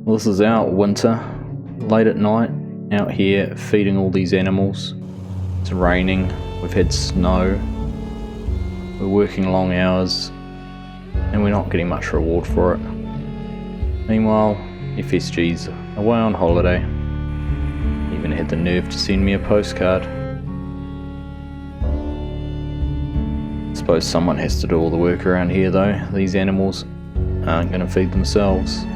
Well, this is our winter, late at night, out here feeding all these animals. It's raining, we've had snow, we're working long hours, and we're not getting much reward for it. Meanwhile, FSG's away on holiday. Even had the nerve to send me a postcard. Suppose someone has to do all the work around here though. These animals aren't going to feed themselves.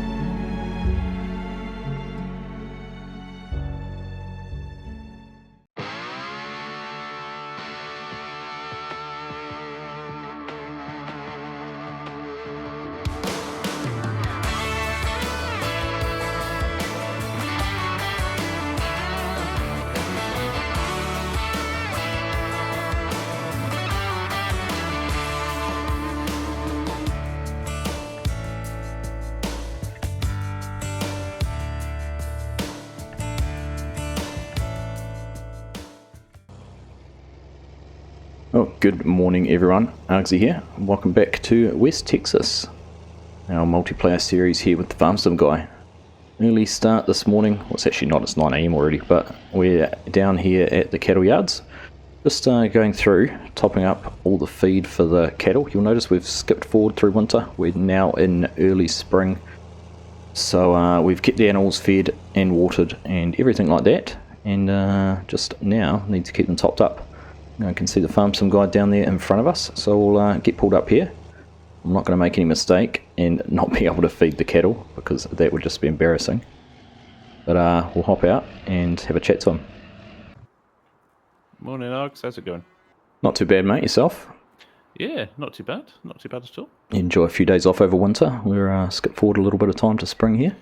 Oh, good morning everyone, Argsy here. Welcome back to West Texas, our multiplayer series here with the FarmSim Guy. Early start this morning, well it's actually not, it's 9 AM already, but we're down here at the cattle yards. Just going through, topping up all the feed for the cattle. You'll notice we've skipped forward through winter, we're now in early spring. So we've kept the animals fed and watered and everything like that, and just now need to keep them topped up. You can see the FarmSim Guy down there in front of us, so we'll get pulled up here. I'm not going to make any mistake and not be able to feed the cattle, because that would just be embarrassing. But we'll hop out and have a chat to him. Morning, Args. How's it going? Not too bad, mate. Yourself? Yeah, not too bad. Not too bad at all. Enjoy a few days off over winter. We're skip forward a little bit of time to spring here.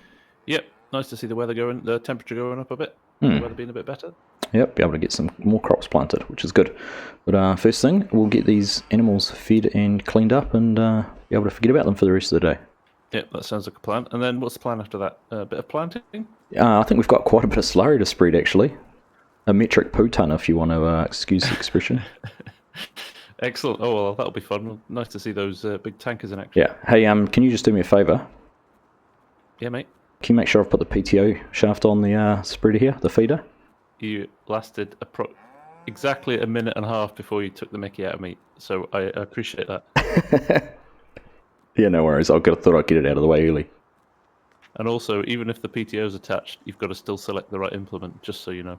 Yep, nice to see the weather going, the temperature going up a bit. The weather being a bit better. Yep, be able to get some more crops planted, which is good. But first thing, we'll get these animals fed and cleaned up and be able to forget about them for the rest of the day. Yep, that sounds like a plan. And then what's the plan after that? A bit of planting? I think we've got quite a bit of slurry to spread, actually. A metric poo ton, if you want to excuse the expression. Excellent. Oh, well, that'll be fun. Nice to see those big tankers in action. Yeah. Hey, can you just do me a favour? Yeah, mate. Can you make sure I've put the PTO shaft on the spreader here, the feeder? You lasted exactly a minute and a half before you took the mickey out of me, so I appreciate that. Yeah, no worries. Thought I'd get it out of the way early. And also, even if the PTO is attached, you've got to still select the right implement, just so you know.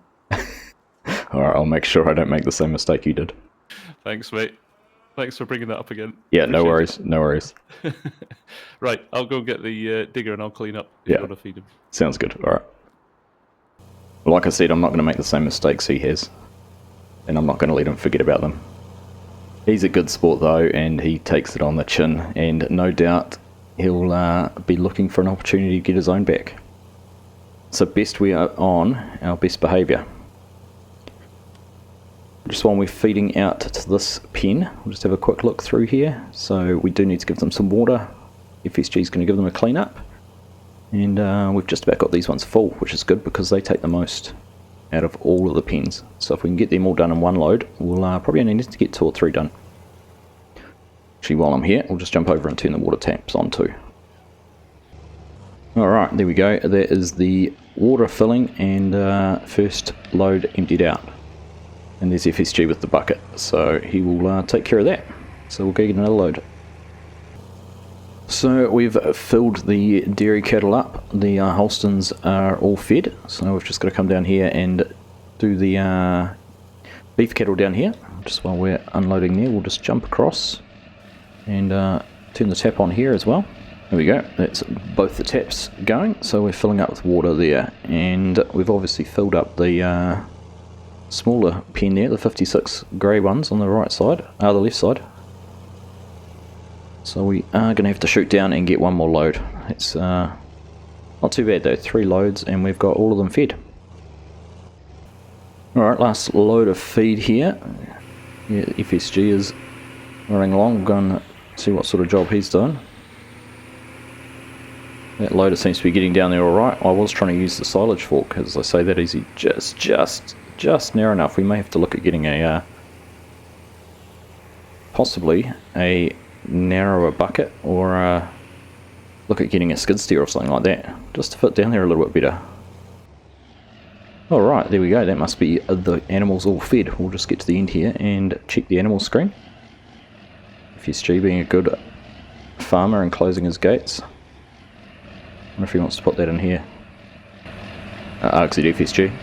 Alright, I'll make sure I don't make the same mistake you did. Thanks, mate. Thanks for bringing that up again. Yeah, no worries, no worries. Right, I'll go get the digger and I'll clean up if you want to feed him. Sounds good, alright. Well, like I said, I'm not going to make the same mistakes he has. And I'm not going to let him forget about them. He's a good sport though, and he takes it on the chin, and no doubt he'll be looking for an opportunity to get his own back. So best we are on our best behaviour. Just while we're feeding out to this pen, we'll just have a quick look through here. So we do need to give them some water. FSG is going to give them a clean up. And we've just about got these ones full, which is good because they take the most out of all of the pens. So if we can get them all done in one load, we'll probably only need to get 2 or 3 done. Actually, while I'm here, we'll just jump over and turn the water taps on too. Alright, there we go. That is the water filling and first load emptied out. And there's FSG with the bucket, so he will take care of that. So we'll go get another load. So we've filled the dairy cattle up. The Holsteins are all fed, so we've just got to come down here and do the beef cattle down here. Just while we're unloading there, we'll just jump across and turn the tap on here as well. There we go, that's both the taps going, so we're filling up with water there. And we've obviously filled up the smaller pen there, the 56 grey ones on the right side, the left side. So we are going to have to shoot down and get one more load. It's not too bad though, 3 loads and we've got all of them fed. Alright, last load of feed here. Yeah, FSG is running along. We'll go and see what sort of job he's doing. That loader seems to be getting down there alright. I was trying to use the silage fork, as I say that easy, just near enough. We may have to look at getting a possibly a narrower bucket or look at getting a skid steer or something like that, just to fit down there a little bit better. Alright, there we go, that must be the animals all fed. We'll just get to the end here and check the animal screen. FSG being a good farmer and closing his gates. I wonder if he wants to put that in here. Argsy FSG.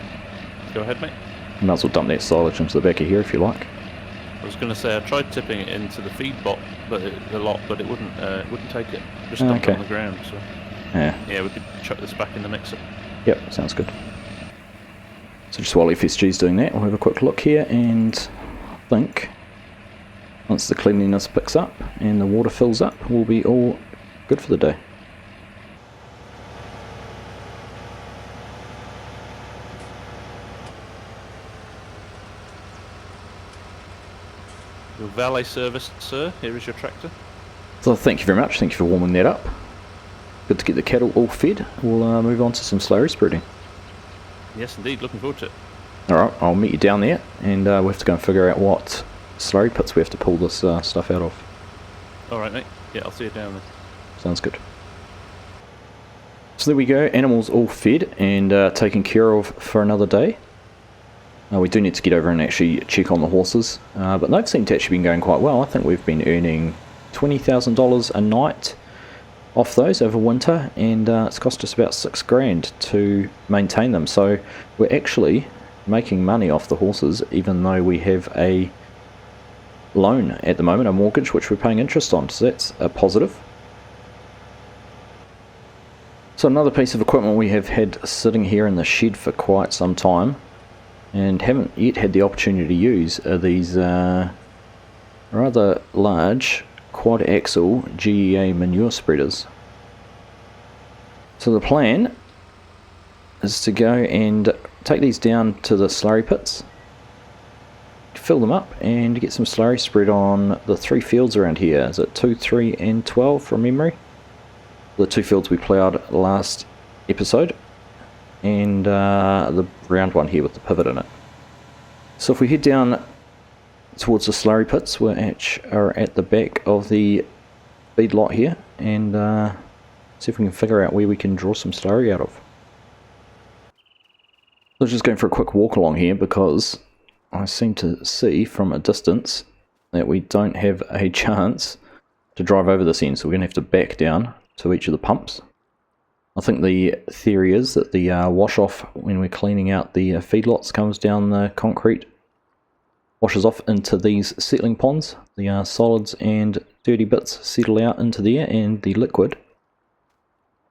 Go ahead, mate. You might as well dump that silage into the back of here if you like. I was going to say I tried tipping it into the feed bot, but it wouldn't take it. Just dumped it on the ground. So yeah, we could chuck this back in the mixer. Yep, sounds good. So just while FSG's doing that, we'll have a quick look here, and I think once the cleanliness picks up and the water fills up, we'll be all good for the day. Your valet service, sir. Here is your tractor. So thank you very much. Thank you for warming that up. Good to get the cattle all fed. We'll move on to some slurry spreading. Yes, indeed. Looking forward to it. Alright, I'll meet you down there, and we'll have to go and figure out what slurry pits we have to pull this stuff out of. Alright, mate. Yeah, I'll see you down there. Sounds good. So there we go, animals all fed and taken care of for another day. We do need to get over and actually check on the horses, but they've seemed to actually been going quite well. I think we've been earning $20,000 a night off those over winter, and it's cost us about $6,000 to maintain them. So we're actually making money off the horses, even though we have a loan at the moment, a mortgage, which we're paying interest on. So that's a positive. So another piece of equipment we have had sitting here in the shed for quite some time and haven't yet had the opportunity to use are these rather large quad axle GEA manure spreaders. So the plan is to go and take these down to the slurry pits, fill them up and get some slurry spread on the 3 fields around here. Is it 2, 3 and 12 from memory? The 2 fields we ploughed last episode, and the round one here with the pivot in it. So if we head down towards the slurry pits, which are at the back of the feed lot here, and see if we can figure out where we can draw some slurry out of. I was just going for a quick walk along here because I seem to see from a distance that we don't have a chance to drive over this end, so we're going to have to back down to each of the pumps. I think the theory is that the wash off when we're cleaning out the feedlots comes down the concrete, washes off into these settling ponds. The solids and dirty bits settle out into there, and the liquid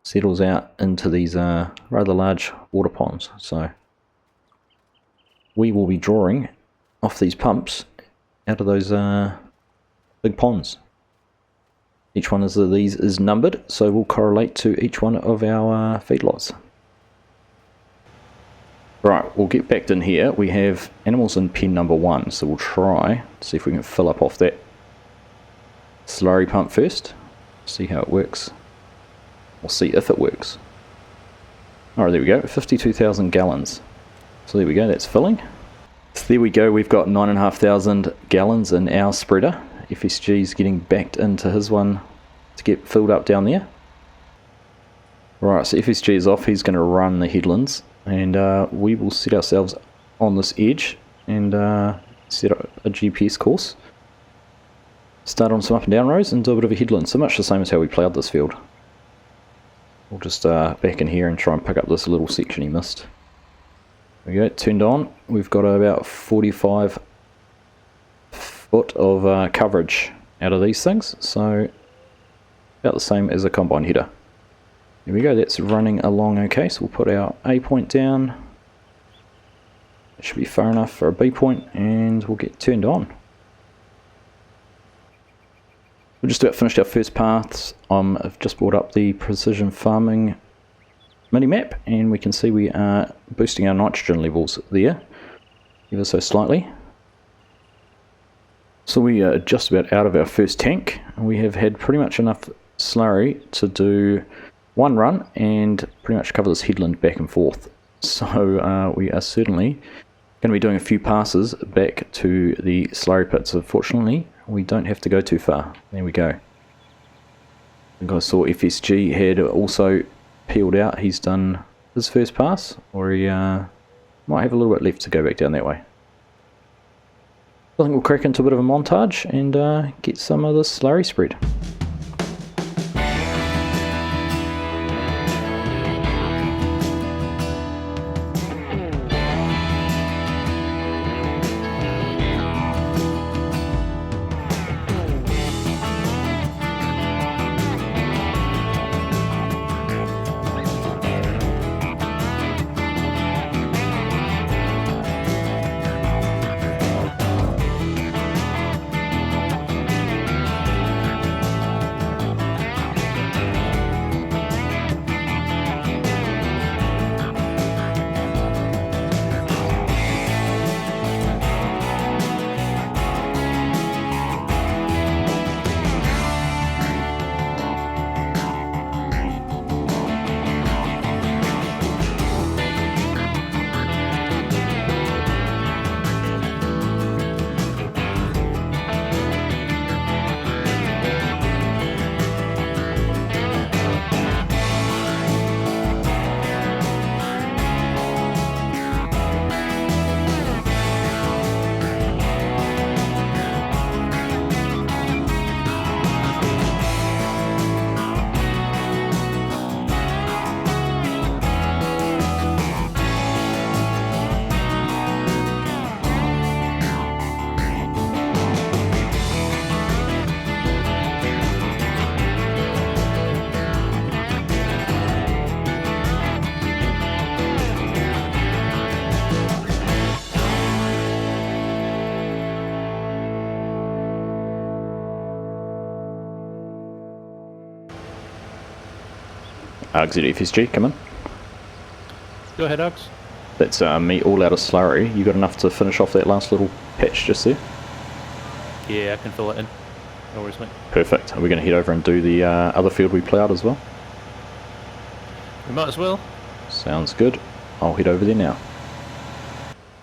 settles out into these rather large water ponds. So we will be drawing off these pumps out of those big ponds. Each one of these is numbered, so we'll correlate to each one of our feedlots. Right, we'll get back in here. We have animals in pen number 1, so we'll try to see if we can fill up off that slurry pump first. See how it works. We'll see if it works. Alright, there we go, 52,000 gallons. So there we go, that's filling. So there we go, we've got 9,500 gallons in our spreader. FSG's getting backed into his one to get filled up down there. Right, so FSG is off, he's going to run the headlands, and we will set ourselves on this edge and set up a GPS course. Start on some up and down rows and do a bit of a headland, so much the same as how we ploughed this field. We'll just back in here and try and pick up this little section he missed. There we go, turned on. We've got about 45 foot of coverage out of these things, so about the same as a combine header. There we go, that's running along okay, so we'll put our A point down. It should be far enough for a B point, and we'll get turned on. We've just about finished our first paths. I've just brought up the precision farming mini map, and we can see we are boosting our nitrogen levels there ever so slightly. So we are just about out of our first tank. We have had pretty much enough slurry to do one run and pretty much cover this headland back and forth. So we are certainly going to be doing a few passes back to the slurry pits. Unfortunately, we don't have to go too far. There we go. I think I saw FSG had also peeled out. He's done his first pass, or he might have a little bit left to go back down that way. I think we'll crack into a bit of a montage and get some of this slurry spread. Argsy to FSG, come in. Go ahead, Args. That's me all out of slurry. You got enough to finish off that last little patch just there? Yeah, I can fill it in. No worries, mate. Perfect. Are we going to head over and do the other field we ploughed as well? We might as well. Sounds good. I'll head over there now.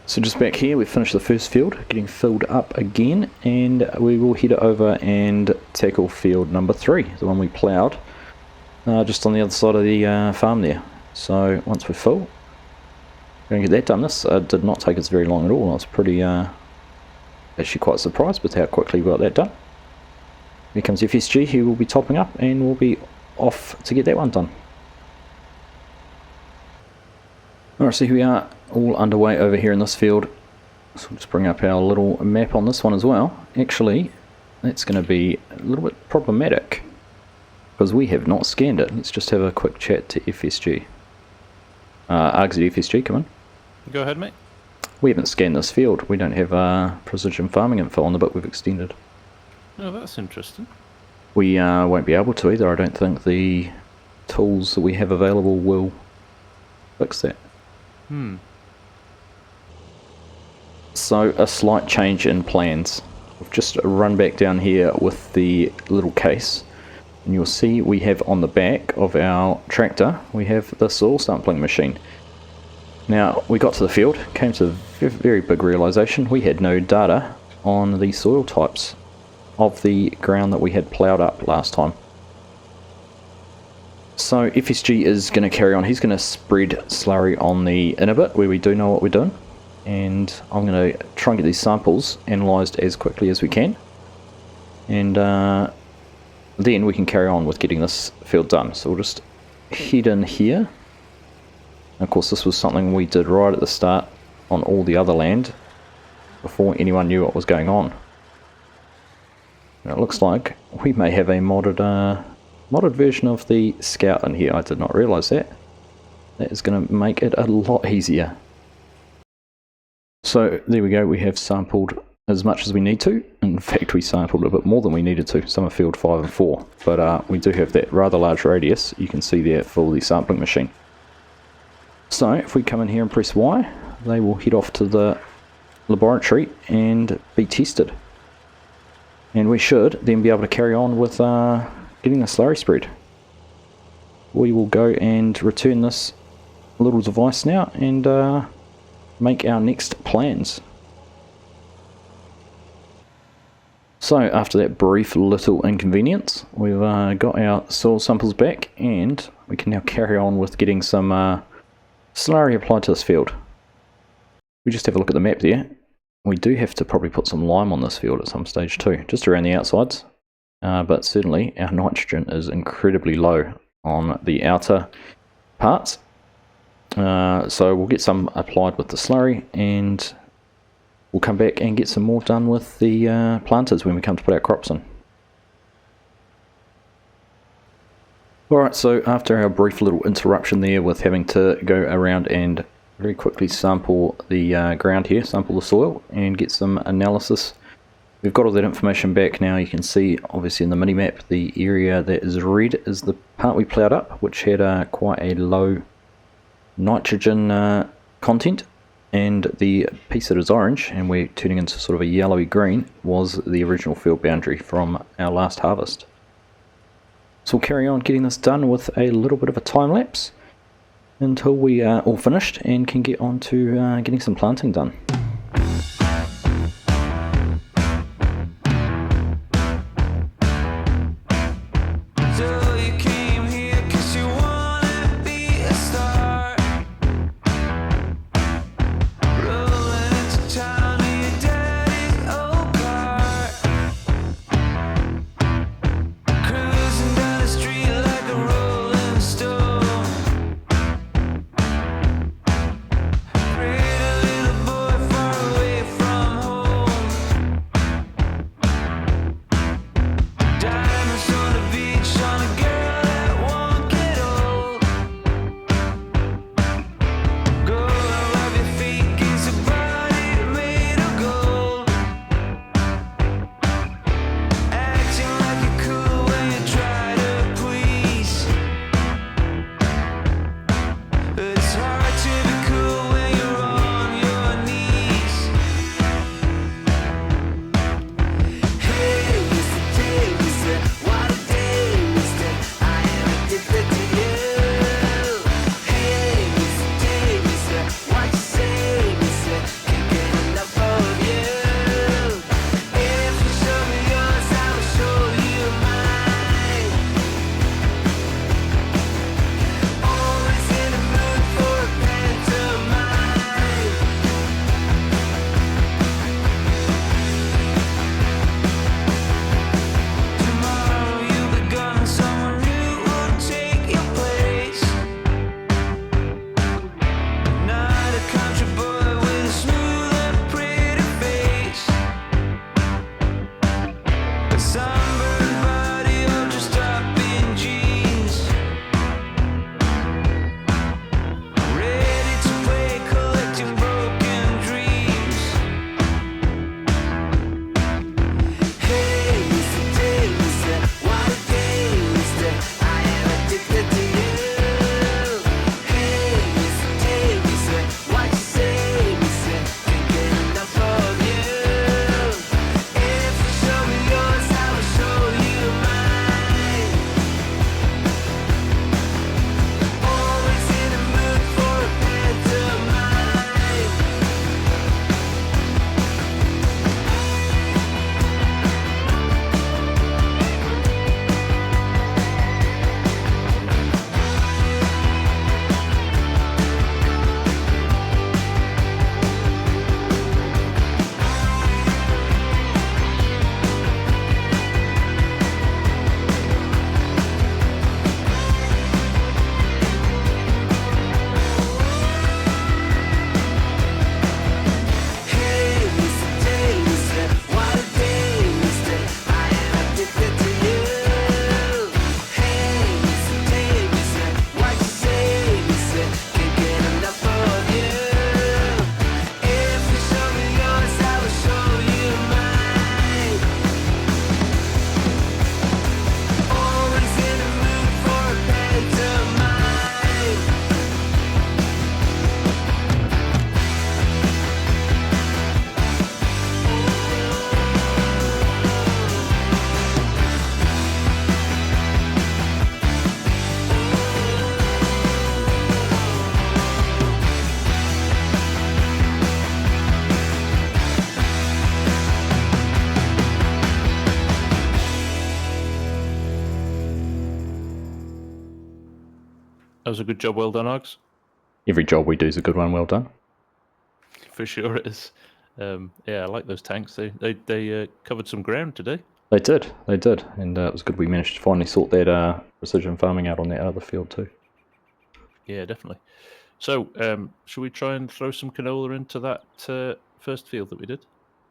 So just back here, we've finished the first field, getting filled up again, and we will head over and tackle field number 3, the one we ploughed. Just on the other side of the farm there. So once we're full, we're going to get that done. This did not take us very long at all. I was pretty actually quite surprised with how quickly we got that done. Here comes FSG, he will be topping up and we'll be off to get that one done. Alright, so here we are, all underway over here in this field. So we'll just bring up our little map on this one as well. Actually, that's going to be a little bit problematic, because we have not scanned it. Let's just have a quick chat to FSG. Argsy FSG, come in. Go ahead, mate. We haven't scanned this field. We don't have precision farming info on the bit we've extended. Oh, that's interesting. We won't be able to either. I don't think the tools that we have available will fix that. So a slight change in plans. We've just run back down here with the little case, and you'll see we have on the back of our tractor, we have the soil sampling machine. Now, we got to the field, came to a very big realization, we had no data on the soil types of the ground that we had ploughed up last time. So FSG is going to carry on. He's going to spread slurry on the inner bit where we do know what we're doing, and I'm going to try and get these samples analysed as quickly as we can, and then we can carry on with getting this field done. So we'll just head in here. And of course, this was something we did right at the start on all the other land before anyone knew what was going on. And it looks like we may have a modded version of the Scout in here. I did not realise that. That is going to make it a lot easier. So there we go, we have sampled as much as we need to. In fact, we sampled a bit more than we needed to, some of field 5 and 4. But we do have that rather large radius, you can see there for the sampling machine. So if we come in here and press Y, they will head off to the laboratory and be tested. And we should then be able to carry on with getting the slurry spread. We will go and return this little device now and make our next plans. So after that brief little inconvenience, we've got our soil samples back, and we can now carry on with getting some slurry applied to this field. We just have a look at the map there. We do have to probably put some lime on this field at some stage too, just around the outsides. But certainly our nitrogen is incredibly low on the outer parts. So we'll get some applied with the slurry, and we'll come back and get some more done with the planters when we come to put our crops in. Alright, so after our brief little interruption there with having to go around and very quickly sample the ground here, sample the soil, and get some analysis. We've got all that information back now. You can see obviously in the mini-map the area that is red is the part we ploughed up, which had quite a low nitrogen content, and the piece that is orange and we're turning into sort of a yellowy green was the original field boundary from our last harvest. So we'll carry on getting this done with a little bit of a time lapse until we are all finished and can get on to getting some planting done. That was a good job, well done, Args. Every job we do is a good one, well done. For sure it is. Yeah, I like those tanks. They covered some ground today. They did, and it was good we managed to finally sort that precision farming out on that other field too. Yeah, definitely. So, should we try and throw some canola into that first field that we did?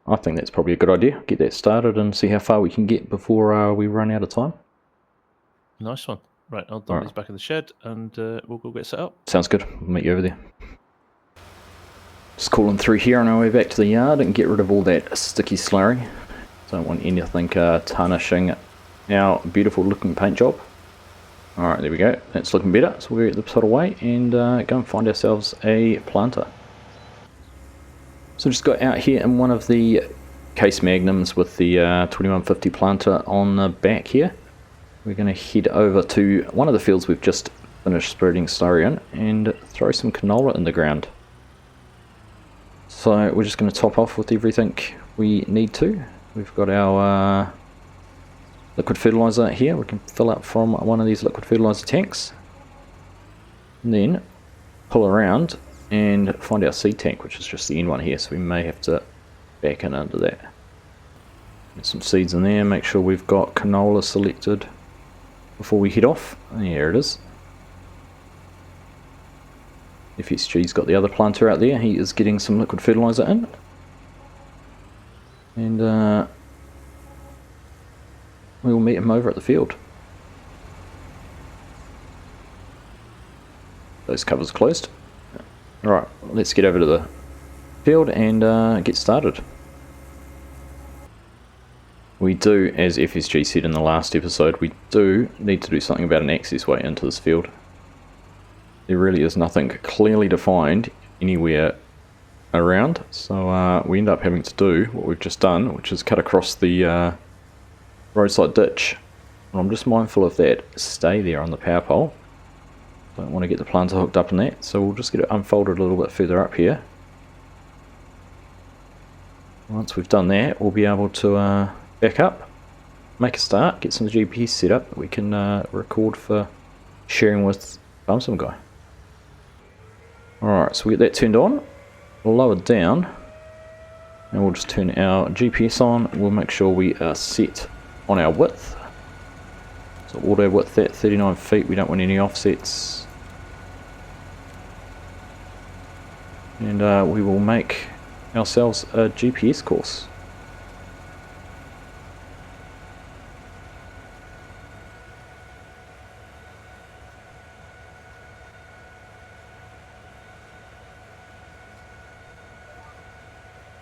I think that's probably a good idea. Get that started and see how far we can get before we run out of time. Nice one. Right, I'll dump these back in the shed and we'll go get set up. Sounds good. I'll meet you over there. Just calling through here on our way back to the yard and get rid of all that sticky slurry. Don't want anything tarnishing our beautiful looking paint job. Alright, there we go. That's looking better. So we'll get the put away and go and find ourselves a planter. So just got out here in one of the case magnums with the 2150 planter on the back here. We're going to head over to one of the fields we've just finished spreading slurry in and throw some canola in the ground. So we're just going to top off with everything we need to. We've got our liquid fertilizer here. We can fill up from one of these liquid fertilizer tanks. And then pull around and find our seed tank, which is just the end one here, so we may have to back in under that. Get some seeds in there, make sure we've got canola selected before we head off. There it is. FSG's got the other planter out there, he is getting some liquid fertilizer in. And we will meet him over at the field. Those covers are closed. Alright, let's get over to the field and get started. We do, as FSG said in the last episode, we do need to do something about an access way into this field. There really is nothing clearly defined anywhere around, so we end up having to do what we've just done, which is cut across the roadside ditch. And I'm just mindful of that stay there on the power pole. Don't want to get the planter hooked up in that, so we'll just get it unfolded a little bit further up here. Once we've done that, we'll be able to back up, make a start, get some GPS set up that we can record for sharing with FarmSim Guy. Alright, so we get that turned on, lowered down, and we'll just turn our GPS on. We'll make sure we are set on our width. So auto width at 39 feet, we don't want any offsets. And we will make ourselves a GPS course.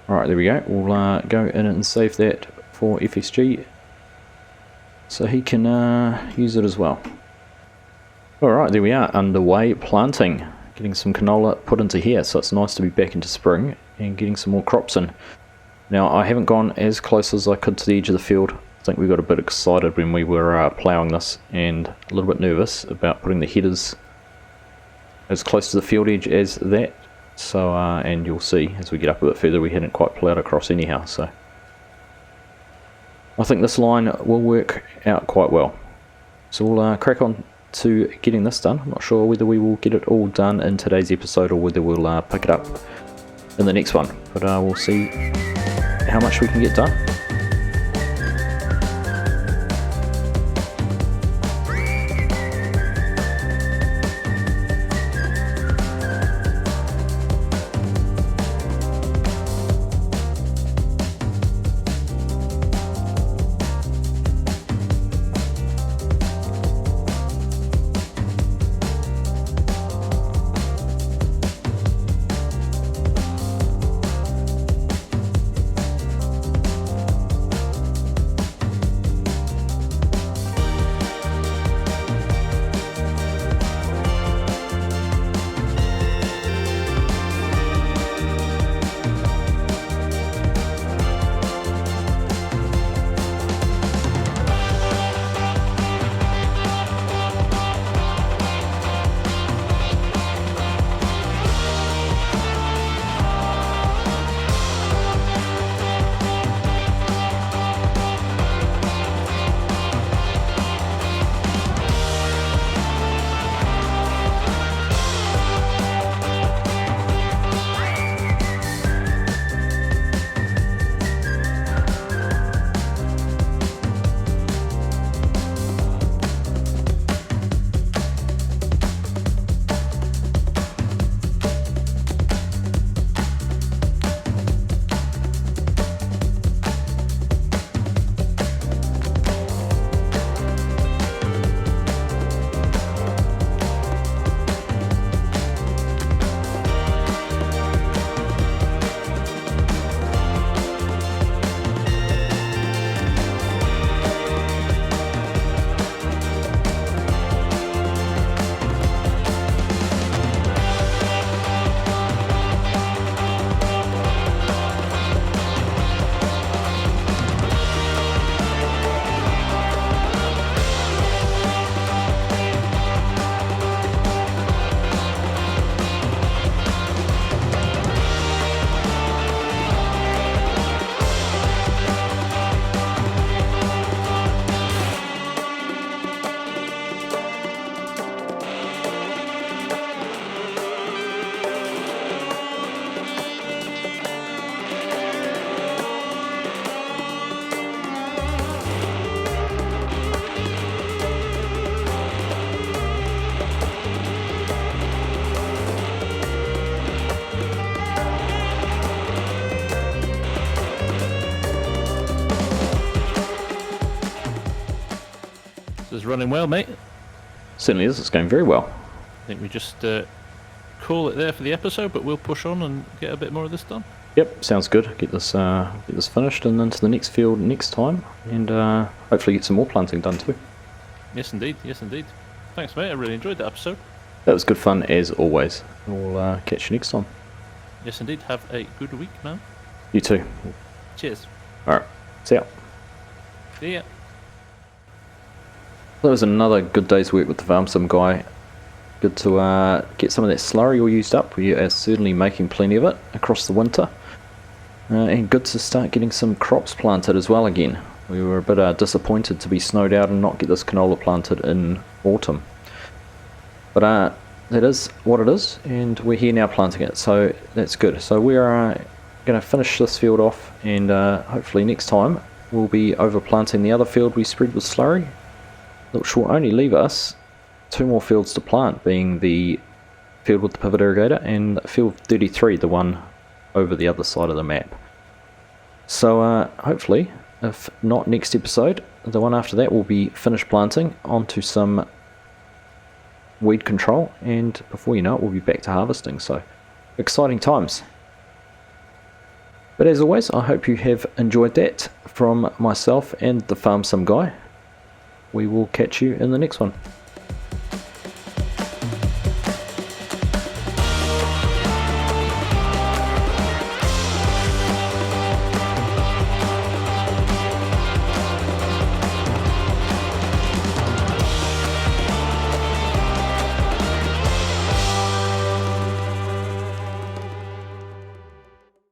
Alright, there we go. We'll go in and save that for FSG so he can use it as well. Alright, there we are, underway planting. Getting some canola put into here, so it's nice to be back into spring and getting some more crops in. Now, I haven't gone as close as I could to the edge of the field. I think we got a bit excited when we were ploughing this and a little bit nervous about putting the headers as close to the field edge as that. So, and you'll see as we get up a bit further, we hadn't quite ploughed across anyhow, so I think this line will work out quite well. So we'll crack on to getting this done. I'm not sure whether we will get it all done in today's episode or whether we'll pick it up in the next one, but we'll see how much we can get done. is running well, mate. Certainly is. It's going very well. I think we just call it there for the episode, but we'll push on and get a bit more of this done. Yep, sounds good. Get this finished and into the next field next time, and hopefully get some more planting done too. Yes, indeed. Yes, indeed. Thanks, mate. I really enjoyed that episode. That was good fun as always. We'll catch you next time. Yes, indeed. Have a good week, man. You too. Cheers. All right. See ya. See ya. That was another good day's work with the FarmSim Guy. Good to get some of that slurry all used up. We are certainly making plenty of it across the winter. And good to start getting some crops planted as well again. We were a bit disappointed to be snowed out and not get this canola planted in autumn. But that is what it is, and we're here now planting it, so that's good. So we are going to finish this field off, and hopefully next time we'll be over planting the other field we spread with slurry, which will only leave us 2 more fields to plant, being the field with the pivot irrigator and field 33, the one over the other side of the map. So hopefully, if not next episode, the one after that will be finished planting onto some weed control, and before you know it we'll be back to harvesting. So exciting times. But as always, I hope you have enjoyed that from myself and the FarmSim Guy. We will catch you in the next one.